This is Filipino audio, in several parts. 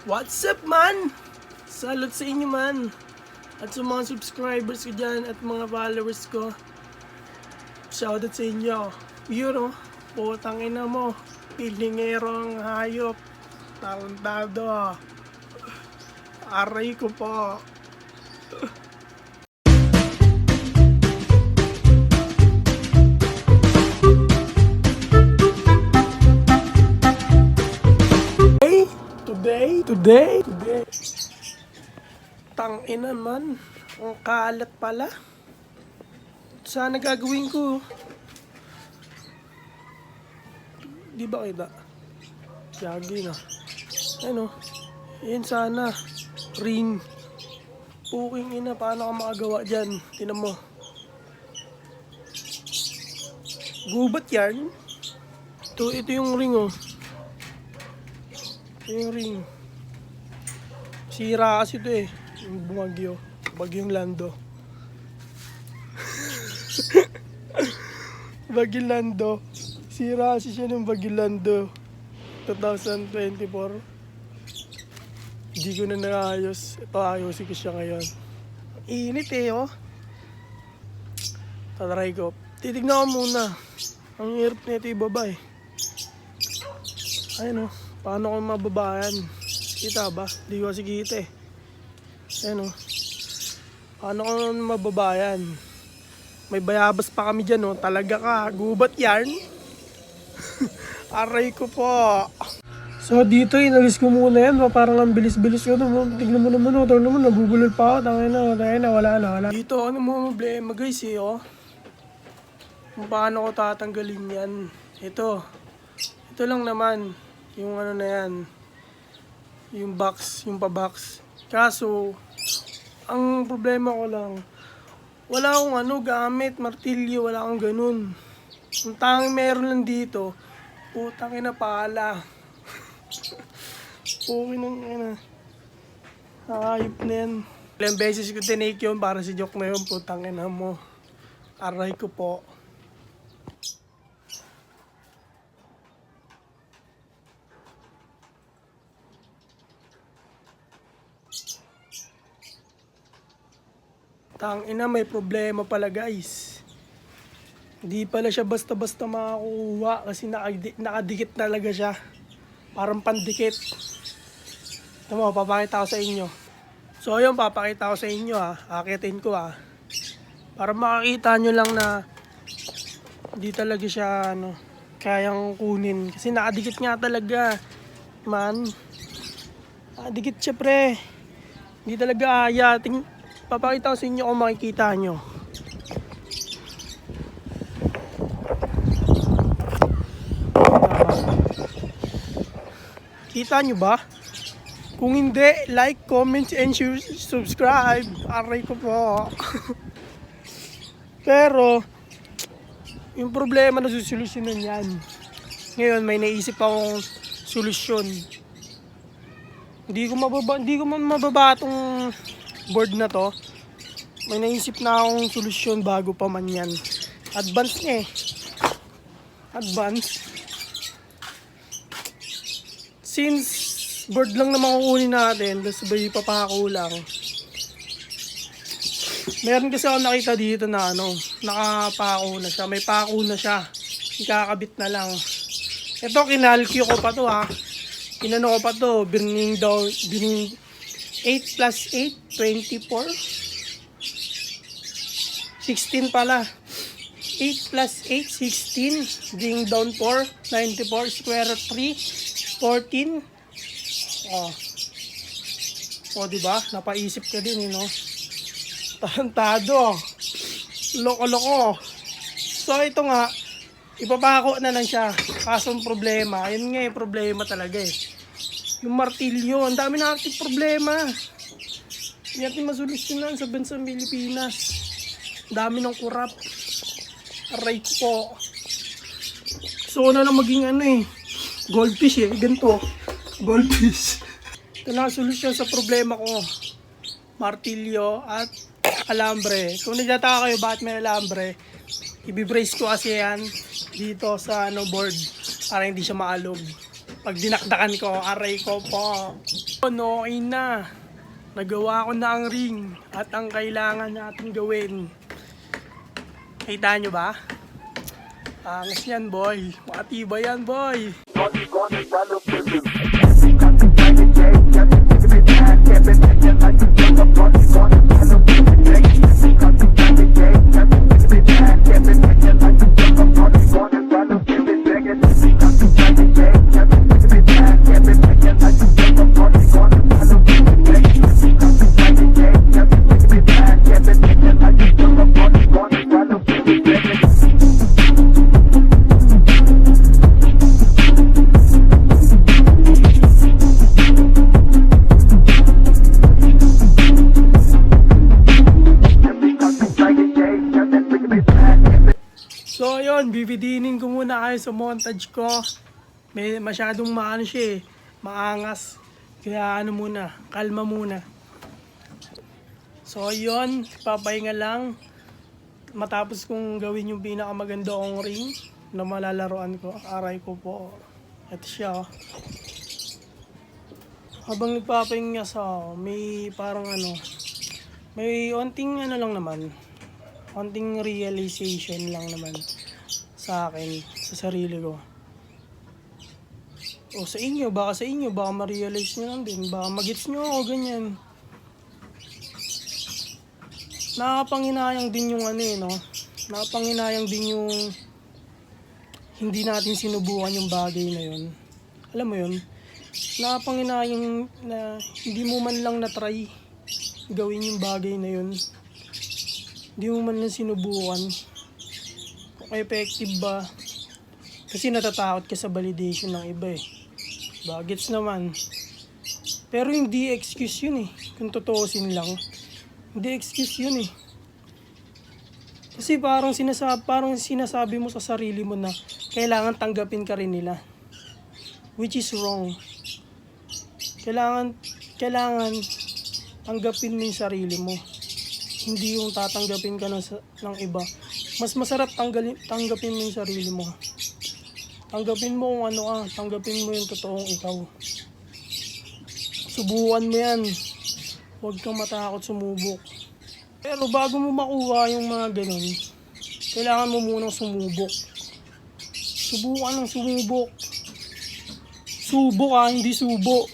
What's up man? Salud sa inyo man. At sa mga subscribers ko dyan at mga followers ko. Shoutout sa inyo. Yun putang ina mo. Pilingero ang hayop. Tarantado. Aray ko po. Today. Tangina man. Ang kalat pala. Sana gagawin ko. Di ba kita? Yagi na. Ano? Yan sana. Ring. Puking ina. Paano ka makagawa dyan? Tinan mo. Gubat yan. Ito yung ring Ito yung ring. Sira kasi ito yung bumagyo. Bagyong Lando. Bagyong Lando. Sira kasi siya ng Bagyong Lando. 2024. Hindi ko na naayos. Ito ayusin ko siya ngayon. Init Tatry ko. Titignan ko muna. Ang hirap na ito ibaba Ayun paano ko mababayan? Kita ba? Di ko kasi kita Ayun paano ko mababayan? May bayabas pa kami dyan Talaga ka, gubat yarn. Aray ko po. So dito inalis ko muna yan Parang ang bilis-bilis ko Tignan mo naman tignan mo, nabubulol pa ako. Tangin na, wala. Dito ano mo problema guys kung paano ko tatanggalin yan. Ito lang naman. Yung ano na yan. Yung box, yung pa-box. Kaso, ang problema ko lang, wala akong gamit, martilyo, wala akong ganun. Ang tanging meron lang dito, putang ina pala. Okay nang ayop na yan. Ilang beses ko tinake yun para si joke na yun, putang ina mo. Aray ko po. Tangina, may problema pala guys. Hindi pala siya basta-basta makakuha kasi nakadikit talaga siya. Parang pandikit. Ito mo, papakita ko sa inyo. So ayun, papakita ko sa inyo Akitin ko para makakita nyo lang na hindi talaga siya kayang kunin. Kasi nakadikit nga talaga. Man. Nakadikit siya pre. Hindi talaga papakita ko sa inyo kung makikita nyo. Kita nyo ba? Kung hindi, like, comment, and subscribe. Aray ko po. Pero, yung problema na susolusyonan yan. Ngayon, may naisip akong solusyon. Hindi ko mababa itong board na to. May naisip na akong solusyon bago pa man yan. Advance Advance. Since board lang naman kukunin natin, tapos sabay papako lang. Meron kasi ako nakita dito na nakapako na siya. May pako na siya. Ikakabit na lang. Ito kinalkyo ko pa to Inano ko pa to. Birning 8 plus 8, 24. 16 pala. 8 plus 8, 16. Bring down 4, 94. Square root 3, 14. Diba? Napaisip ka din, Tarantado. Loko-loko. So, ito nga. Ipapako na lang siya. Kasong problema. Yun nga yung problema talaga Yung martilyo, ang dami na ating problema. Hindi natin masolusyonan sa bansang Pilipinas. Ang dami ng kurap. Aray po. So na lang maging goldfish ganito. Goldfish. Ito na solusyon sa problema ko. Martilyo at alambre. Kung nagtataka kayo bakit may alambre, ibibrace ko kasi yan dito sa board para hindi siya maalog. Pag dinakdakan ko, aray ko po. Okay na. Nagawa ko na ang ring at ang kailangan natin gawin. Kita nyo ba? Angas yan, boy. Matibay yan, boy. So yun, bibidinin ko muna kayo sa montage ko. May masyadong maano siya maangas. Kaya ano muna, kalma muna. So yun, papahinga lang. Matapos kong gawin yung pinakamaganda kong ring na malalaroan ko. Aray ko po. Ito siya. Habang nagpapahinga sa may parang ano, may onting ano lang naman. Konting realization lang naman sa akin, sa sarili ko. O sa inyo, baka ma-realize nyo lang din. Baka magets nyo ako, ganyan. Nakapanginayang din yung ano no? Nakapanginayang din yung hindi natin sinubukan yung bagay na yun. Alam mo yun? Nakapanginayang na hindi mo man lang na-try gawin yung bagay na yun. Hindi mo man lang sinubukan kung effective ba. Kasi natatakot ka sa validation ng iba Bagets naman. Pero hindi excuse yun kung totoosin lang. Hindi excuse yun Kasi parang sinasabi mo sa sarili mo na kailangan tanggapin ka rin nila. Which is wrong. Kailangan tanggapin mo yung sarili mo. Hindi yung tatanggapin ka ng iba. Mas masarap tanggapin mo yung sarili mo. Tanggapin mo kung ano ka. Tanggapin mo yung totoong ikaw. Subukan mo yan. Huwag kang matakot sumubok. Pero bago mo makuha yung mga ganun, kailangan mo munang sumubok. Subukan ng sumubok. Subok hindi subo.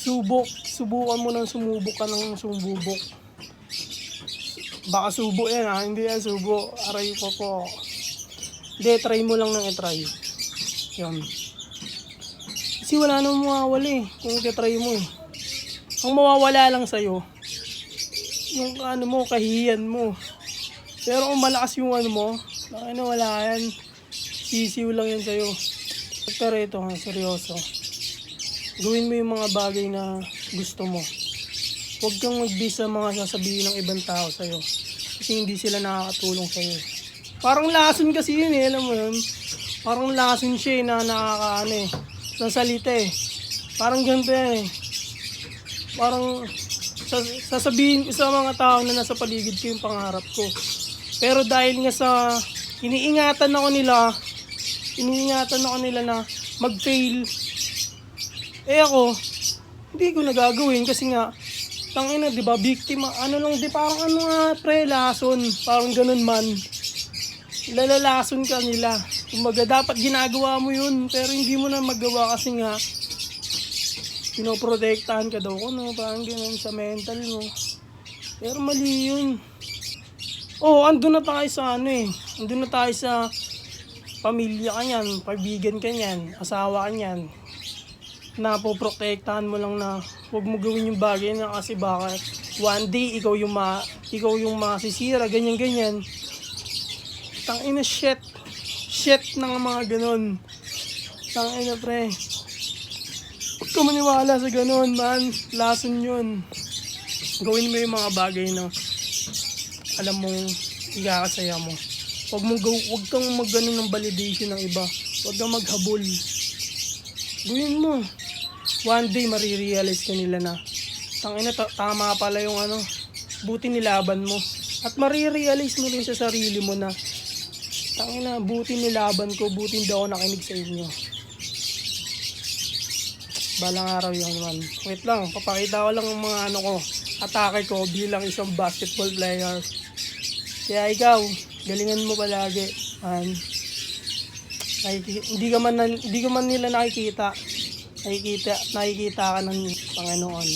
Subok. Subukan mo nang sumubok ka ng sumubok. Baka subo yan hindi yan subo. Aray ko po. Hindi, try mo lang nang i-try. Yan. Kasi wala nang mawawala kung i-try mo Ang mawawala lang sa'yo, yung ano mo, kahihiyan mo. Pero kung malakas yung ano mo, wala yan. Sisiw lang yan sa'yo. Pero ito seryoso. Gawin mo yung mga bagay na gusto mo. Huwag kang mag-base sa mga sasabihin ng ibang tao sa'yo. Kasi hindi sila nakakatulong sa'yo. Parang lason kasi yun alam mo yun. Parang lason siya na nakakaano ng salita Parang ganito yan Parang sasabihin ko sa mga tao na nasa paligid ko yung pangarap ko. Pero dahil nga sa iniingatan ako nila na mag-fail. Ako, hindi ko nagagawin kasi nga tangina, 'di ba? Biktima, parang lason, parang ganun man. Lalalason ka nila. Kumbaga dapat ginagawa mo 'yun, pero hindi mo na magawa kasi nga pinoprotektahan ka daw parang ganun sa mental mo. Pero mali 'yun. Andun na tayo sa andun na tayo sa pamilya ka niyan, paibigan ka niyan, asawa ka niyan. Napoprotektahan mo lang na huwag mo gawin yung bagay na kasi baka one day ikaw yung masisira, ganyan. Tangina shit ng mga ganun. Tangina pre. Huwag ka maniwala sa ganun man, lason yun. Gawin mo yung mga bagay na alam mong ikakasaya mo. Huwag kang mag-ganun ng validation ng iba. Huwag kang maghabol. Gawin mo. One day marirealize ka nila na tangina tama pala yung buti nilaban mo. At marirealize mo rin sa sarili mo na tangina buti nilaban ko, buti hindi ako nakinig sa inyo. Balang araw yun man. Wait lang, papakita ko lang ang mga ano ko, atake ko bilang isang basketball player. Kaya ikaw, galingan mo palagi. Hindi ka man nila nakikita ka ng Panginoon.